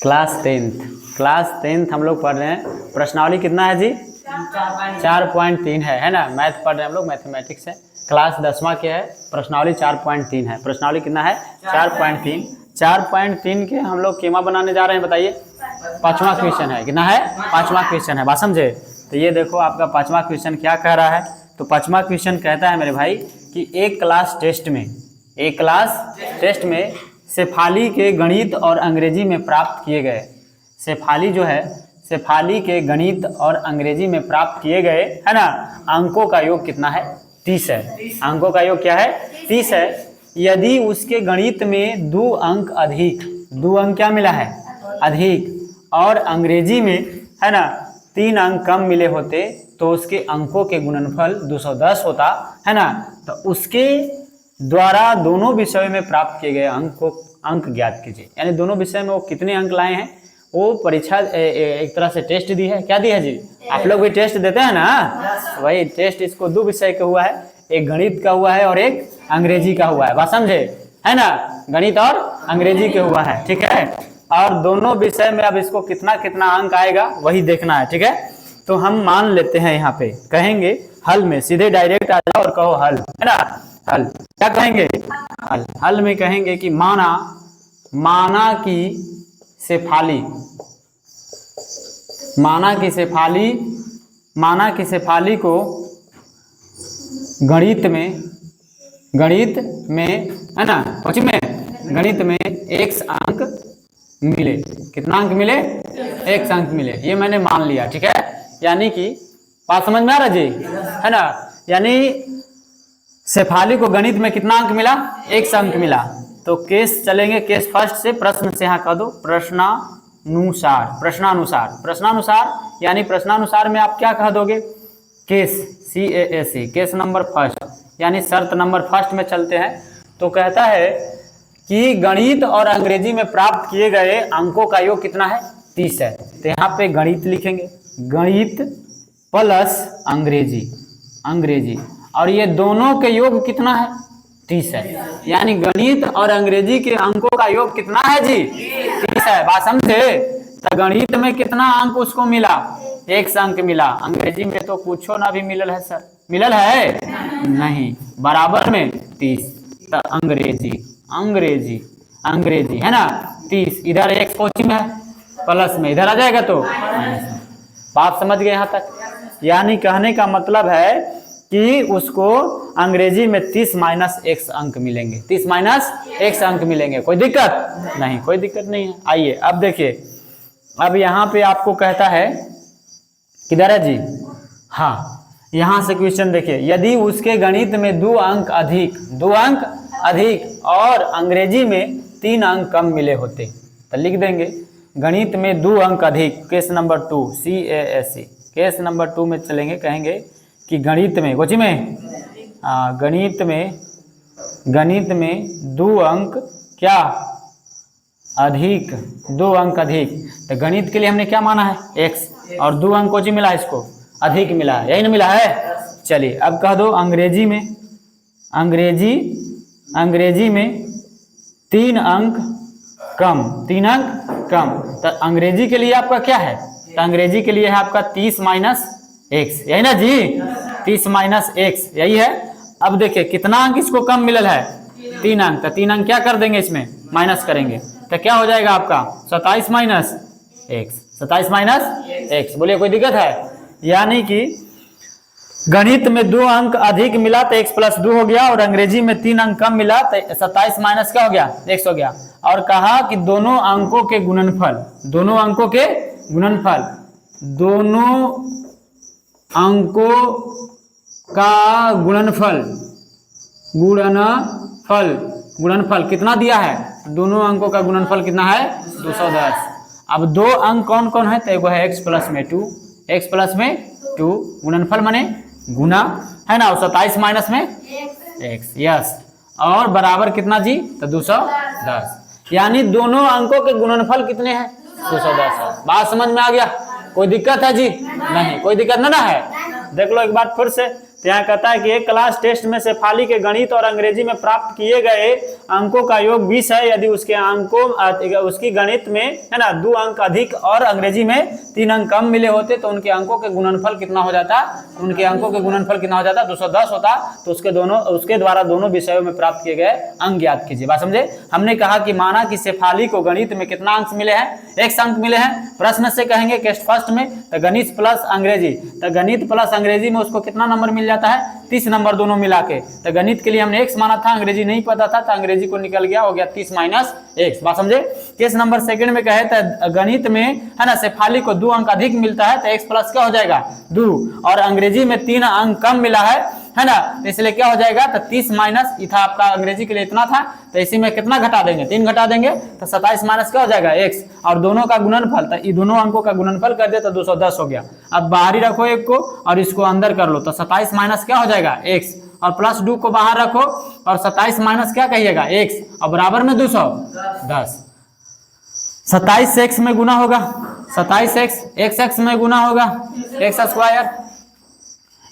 Class tenth हम लोग पढ़ रहे हैं। प्रश्नावली कितना है जी? 4.3 है ना। मैथ पढ़ रहे हैं हम लोग, मैथमेटिक्स है। क्लास 10वां के है। प्रश्नावली 4.3 है। प्रश्नावली कितना है? 4.3। 4.3 के हम लोग केमा बनाने जा रहे हैं, बताइए। 5वां क्वेश्चन है। कितना है? 5वां क्वेश्चन है। बात समझे? तो ये देखो आपका 5वां क्वेश्चन क्या कह रहा है। तो 5वां क्वेश्चन कहता है मेरे भाई कि एक क्लास टेस्ट में शेफाली के गणित और अंग्रेजी में प्राप्त किए गए, शेफाली जो है शेफाली के गणित और अंग्रेजी में प्राप्त किए गए है ना अंकों का योग कितना है? 30 है। अंकों का योग क्या है? 30 है। यदि उसके गणित में 2 अंक अधिक, 2 अंक क्या मिला है? अधिक, और अंग्रेजी में है ना 3 अंक कम मिले होते तो उसके अंकों के गुणनफल 210 होता है ना। तो उसके द्वारा दोनों विषयों में प्राप्त किए गए अंक ज्ञात कीजिए। यानी दोनों विषय में वो कितने अंक लाए हैं। वो परीक्षा एक तरह से टेस्ट दी है। क्या दी है जी? आप लोग भी टेस्ट देते हैं ना, वही टेस्ट इसको 2 विषय का हुआ है, एक गणित का हुआ है और एक अंग्रेजी का हुआ है। बात समझे? है ना, गणित और अंग्रेजी के हुआ है। ठीक है, और दोनों विषय में अब इसको कितना कितना अंक आएगा वही देखना है। ठीक है, तो हम मान लेते हैं यहाँ पे कहेंगे हल में, सीधे डायरेक्ट आ जाओ और कहो हल, है ना। हल क्या कहेंगे? हल में कहेंगे कि माना की शेफाली को गणित में है ना, गणित में x अंक मिले। कितना अंक मिले? x अंक मिले। ये मैंने मान लिया। ठीक है, यानी कि बात समझ में आ रहा जी, है ना। यानी शेफाली को गणित में कितना अंक मिला? x अंक मिला। तो केस चलेंगे, केस फर्स्ट से प्रश्न से यहाँ कह दो प्रश्नानुसार यानी प्रश्नानुसार में आप क्या कह दोगे? Case CASE, case number first, यानी शर्त नंबर फर्स्ट में चलते हैं। तो कहता है कि गणित और अंग्रेजी में प्राप्त किए गए अंकों का योग कितना है? 30 है। तो यहाँ पे गणित लिखेंगे, गणित प्लस अंग्रेजी, और ये दोनों के योग कितना है? 30 है। यानी गणित और अंग्रेजी के अंकों का योग कितना है जी? 30 है। बात समझे? तो गणित में कितना अंक उसको मिला? 1 अंक मिला। अंग्रेजी में तो कुछ ना भी मिलल है सर, मिलल है नहीं, बराबर में 30। तो अंग्रेजी है ना 30, इधर एक कोचिंग है प्लस में, इधर आ जाएगा तो बात समझ गए यहाँ तक। यानी कहने का मतलब है कि उसको अंग्रेजी में 30 माइनस x अंक मिलेंगे, 30 माइनस x अंक मिलेंगे। कोई दिक्कत नहीं? कोई दिक्कत नहीं है। आइए अब देखिए, अब यहाँ पे आपको कहता है किधर है जी? हाँ, यहाँ से क्वेश्चन देखिए, यदि उसके गणित में 2 अंक अधिक और अंग्रेजी में 3 अंक कम मिले होते, तो लिख देंगे गणित में 2 अंक अधिक, case number 2 CASE। Case number 2 में चलेंगे, कहेंगे कि गणित में गणित में 2 अंक क्या अधिक, 2 अंक अधिक। तो गणित के लिए हमने क्या माना है? x, और 2 अंक कोची मिला? इसको अधिक मिला, यही ना मिला है। चलिए अब कह दो अंग्रेजी में 3 अंक कम, 3 अंक कम। तो अंग्रेजी के लिए आपका क्या है? तो अंग्रेजी के लिए है आपका 30 माइनस x, यही ना जी? 30 माइनस x यही है। अब देखिए कितना अंक इसको कम मिलल है? 3 अंक। तो 3 अंक क्या कर देंगे? इसमें माइनस करेंगे तो क्या हो जाएगा आपका? 27 माइनस x। बोलिए कोई दिक्कत है? यानी कि गणित में 2 अंक अधिक मिला तो x प्लस 2 हो गया, और अंग्रेजी में 3 अंक कम मिला तो 27 माइनस क्या हो गया? x हो गया। और कहा कि दोनों अंकों के गुणनफल का गुणनफल कितना दिया है? दोनों अंकों का गुणनफल कितना है? 210। अब 2 अंक कौन कौन है? तो एगो है x प्लस में 2, गुणनफल माने गुना, है ना। 27 माइनस में x, यस, और बराबर कितना जी? तो 210। यानी दोनों अंकों के गुणनफल कितने हैं? 210 है। बात समझ में आ गया? कोई दिक्कत है जी? नहीं, कोई दिक्कत ना है। देख लो एक बार फिर से। तो यहाँ कहता है कि एक क्लास टेस्ट में शेफाली के गणित और अंग्रेजी में प्राप्त किए गए अंकों का योग 20 है। यदि उसके अंकों उसकी गणित में है ना 2 अंक अधिक और अंग्रेजी में 3 अंक कम मिले होते तो उनके अंकों के गुणनफल कितना हो जाता? उनके अंकों के गुणनफल कितना हो जाता? 210 होता। तो उसके द्वारा दोनों विषयों में प्राप्त किए गए अंक ज्ञात कीजिए। बात समझे? हमने कहा कि माना कि शेफाली को गणित में कितना अंक मिले हैं? 100 अंक मिले हैं। प्रश्न से कहेंगे टेस्ट फर्स्ट में तो गणित प्लस अंग्रेजी, तो गणित प्लस अंग्रेजी में उसको कितना नंबर मिल जाता है? 30 नंबर दोनों मिला के। तो गणित के लिए हमने x माना था, अंग्रेजी नहीं पता था तो अंग्रेजी को निकल गया, हो गया 30 माइनस x। बात समझे? केस नंबर सेकंड में कहे तो गणित में है ना शेफाली को 2 अंक अधिक मिलता है तो x प्लस क्या हो जाएगा? 2, और अंग्रेजी में 3 अंक कम मिला है ना, तो इसलिए क्या हो जाएगा? तो 30 माइनस था आपका अंग्रेजी के लिए इतना था, तो इसी में कितना घटा देंगे? 3 घटा देंगे तो 27 माइनस क्या हो जाएगा? x, और दोनों का गुणनफल, तो ये दोनों अंकों का गुणनफल कर दे तो 210 हो गया। अब बाहरी रखो एक को और इसको अंदर कर लो, तो 27 माइनस क्या हो जाएगा? x, और प्लस 2 को बाहर रखो और 27 माइनस क्या कहिएगा? x, और बराबर में 210। 27 x में गुना होगा, 27 x में गुना होगा x स्क्वायर,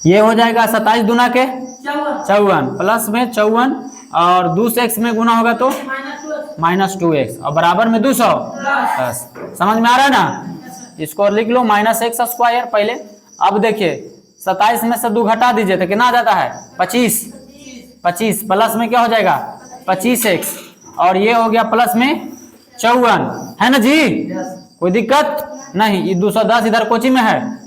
ये हो जाएगा 27 दुना के 54 प्लस में 54, और 2 से x में गुना होगा तो -2x, और बराबर में 210। समझ में आ रहा है ना? इसको लिख लो -x स्क्वायर पहले। अब देखिए 27 में से 2 घटा दीजिए तो कितना आ जाता है? 25 प्लस में क्या हो जाएगा? 25x, और ये हो गया प्लस में 54, है ना जी? कोई दिक्कत नहीं? ये 210 इधर कोची में है?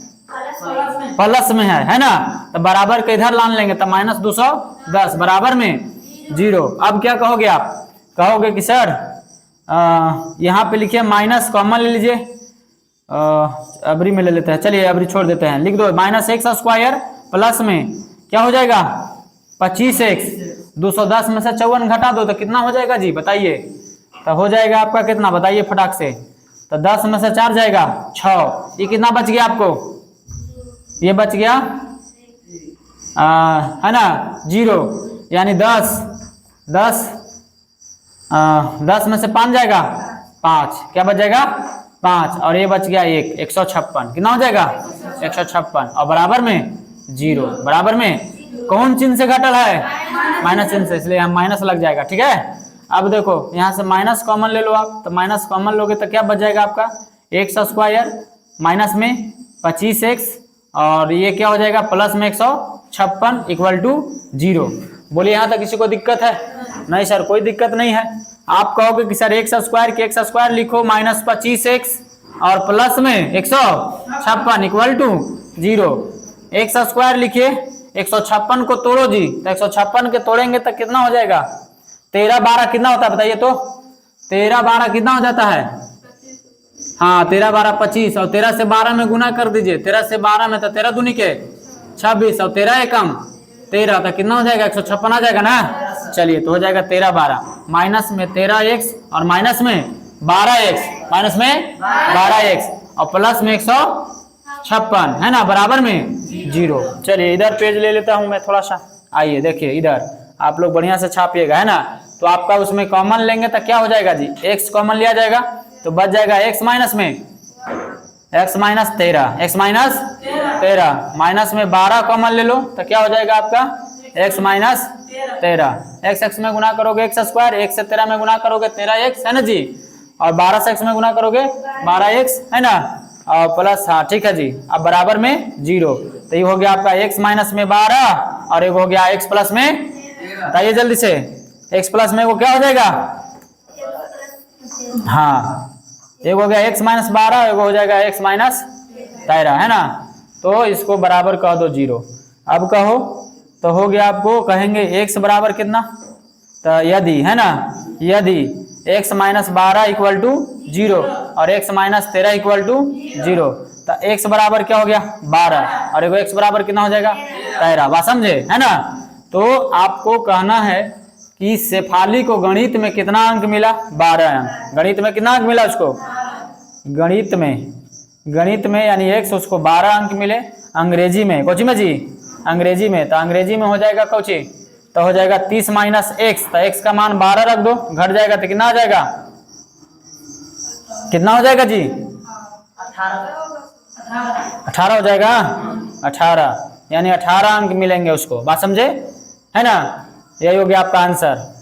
प्लस में है ना? तो बराबर के इधर लान लेंगे तो -210 बराबर में 0। अब क्या कहोगे आप? कहोगे कि सर यहाँ पे लिखिए माइनस कॉमन ले लीजिए, अबरी में ले लेते हैं, चलिए अबरी छोड़ देते हैं, लिख दो -x स्क्वायर प्लस में क्या हो जाएगा? 25x, 210 में से 54 घटा दो तो कितना हो जाएगा जी? बताइए। तो हो जाएगा आपका कितना? बताइए फटाक से। तो 10 में से 4 जाएगा 6, ये कितना बच गया आपको? ये बच गया है ना 0, यानी 10 में से 5 जाएगा 5, क्या बच जाएगा? 5, और ये बच गया 156, कितना हो जाएगा? 156, और बराबर में 0। बराबर में कौन चिन्ह से घटल है? माइनस चिन्ह से, इसलिए हम माइनस लग जाएगा। ठीक है। अब देखो यहाँ से माइनस कॉमन ले लो आप, तो माइनस कॉमन लोगे तो क्या बच जाएगा आपका? x स्क्वायर माइनस में 25x, और ये क्या हो जाएगा? प्लस में 156 इक्वल टू 0। बोलिए यहाँ तक किसी को दिक्कत है? नहीं सर कोई दिक्कत नहीं है। आप कहोगे कि सर x स्क्वायर के x स्क्वायर लिखो -25x और प्लस में 156 इक्वल टू 0। x स्क्वायर लिखिए, 156 को तोड़ो जी, तो 156 के तोड़ेंगे तो कितना हो जाएगा? 13 12 कितना होता है बताइए तो? 13 12 कितना हो जाता है? हाँ 13 12 25, और 13 से 12 में गुना कर दीजिए। 13 से 12 में तो 13 दूनी के 26, और 13 एकम 13, तो कितना हो जाएगा? 156 आ जाएगा ना। चलिए तो हो जाएगा 13 12, माइनस में 13x और माइनस में 12x, माइनस में 12x और प्लस में 156, है ना, बराबर में 0। चलिए इधर पेज ले लेता हूं मैं थोड़ा सा। आइए देखिए इधर आप लोग बढ़िया से छापिएगा, है ना। तो आपका उसमें कॉमन लेंगे तो क्या हो जाएगा जी? x कॉमन लिया जाएगा तो बच जाएगा x माइनस में x minus 13, x minus 13, minus में 12 कॉमन ले लो तो क्या हो जाएगा आपका? x minus 13। x में गुना करोगे x स्क्वायर, 1 से 13 में गुना करोगे 13x, है ना जी, और 12 से x में गुना करोगे 12x, है ना, और प्लस, हाँ ठीक है जी। अब बराबर में 0, तो ये हो गया आपका x माइनस में 12 और एक हो गया x प्लस में, बताइए जल्दी से, x प्लस में वो क्या हो जाएगा? हाँ एक हो गया x माइनस 12, एक हो जाएगा x माइनस 13, है ना। तो इसको बराबर कह दो 0। अब कहो तो हो गया, आपको कहेंगे x बराबर कितना? तो यदि, है ना, यदि x माइनस 12 इक्वल टू 0 और x माइनस 13 इक्वल टू 0, तो x बराबर क्या हो गया? 12, और एक x बराबर कितना हो जाएगा? 13। बात समझे, है ना। तो आपको कहना है कि शेफाली को गणित में कितना अंक मिला? 12 अंक। गणित में कितना अंक मिला उसको? गणित में यानी x उसको 12 अंक मिले। अंग्रेजी में, कोची में जी? अंग्रेजी में, तो अंग्रेजी में हो जाएगा कोची? तो हो जाएगा 30 माइनस x, तो x का मान 12 रख दो, घट जाएगा तो कितना आ जाएगा? कितना हो जाएगा जी? 18 हो जाएगा। 18 यानी 18 अंक मिलेंगे उसको, बात समझे, है ना। यही हो गया आपका आंसर।